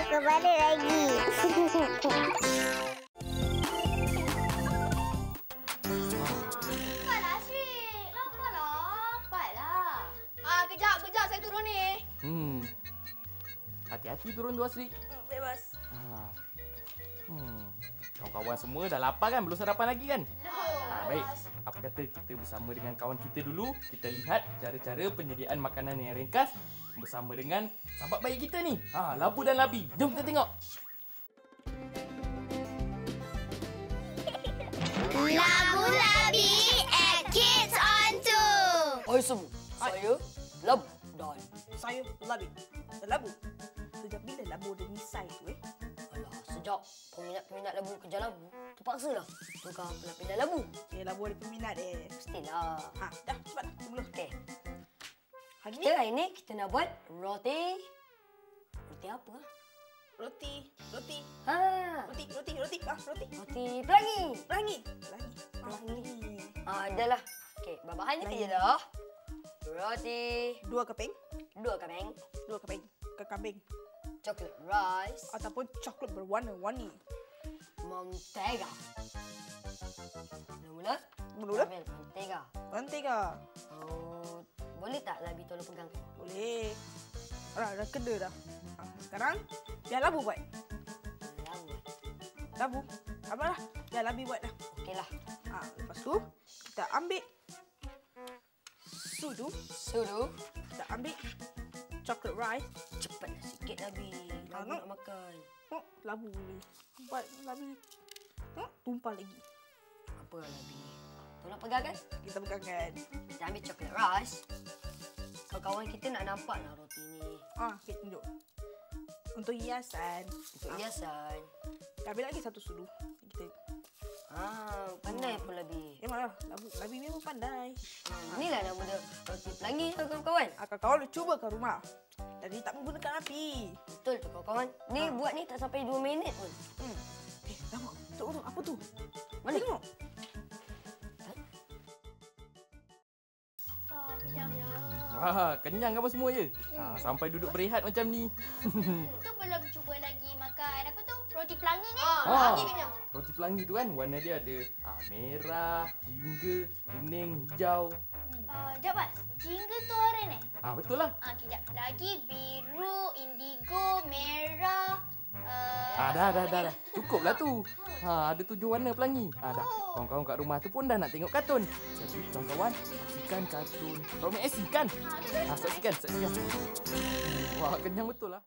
Aku balik lagi. Cepatlah, Syrik. Lambatlah. Cepatlah. Kejap. Saya turun ni. Hati-hati turun tu, Asri. Bebas. Kawan-kawan semua dah lapar kan? Belum sarapan lagi kan? No. Baik. Apa kata kita bersama dengan kawan kita dulu, kita lihat cara-cara penyediaan makanan yang ringkas bersama dengan sahabat baik kita ni. Labu dan Labi. Jom kita tengok. Labu Labi at Kids on Tour. Hai semua, saya Labu dan Saya Labi. Labu. Sejak bila Labu ada misai tu alah, sejak peminat-peminat labu kerja labu, terpaksalah tukar pindah labu. Labu ada peminat Mestilah. Dah cepat mula. Okey. Hari ni Hari ni kita nak buat roti. Roti apa? roti. Roti. Roti. Roti pelangi. Pelangi. Adalah. Okey, bahan ni je dah. Roti, 2 keping. 2 kambing, 2 keping. Kekambing. chocolate rice, Ataupun coklat berwarna-warni. mentega. Mula-mula, Mula-mula? ambil mentega. Mentega. Boleh tak Labi tolong pegang? Boleh. Dah kena dah. Sekarang, biar Labu buat. Labu. Labu. Apalah. Biar Labi buat dah. Okeylah. Lepas tu, kita ambil sudu. Kita ambil chocolate rice. Cepatlah sikit Labi. Labu nak makan. Labu boleh. Buat Labi. Tumpah lagi. Apa Labi? Tolong pegang kan? Kita pegangkan. Kita ambil chocolate rice. Kawan-kawan kita nak nampak lah roti ni. Okay, tunjuk. Untuk hiasan. Untuk hiasan. Kita ambil lagi satu sudu. Kita. Pandai pun Labi. Memanglah. Labi memang pandai. Inilah nama dia roti pelangi tu kawan-kawan. Kawan-kawan cuba ke rumah. Jadi tak menggunakan api. Betul tu kawan-kawan. Ni buat ni tak sampai 2 minit pun. Nampak? Tengok. Apa tu? Mana? Tengok. Kenyang kamu semua je. Sampai duduk berehat macam ni. Tu belum cuba lagi makan apa tu? Roti pelangi ni. Lagi kenyang. Roti pelangi tu kan warna dia ada merah, jingga, kuning, hijau. Sekejap, Bas. Jingga tu oren Betul lah. Kejap. Lagi biru, indigo, merah. Dah. Cukuplah tu. Ada 7 warna pelangi. Dah. Kawan-kawan kat rumah tu pun dah nak tengok kartun. Jadi kawan-kawan, saksikan kartun Romi Esi kan? Saksikan. Wah, kenyang betul lah.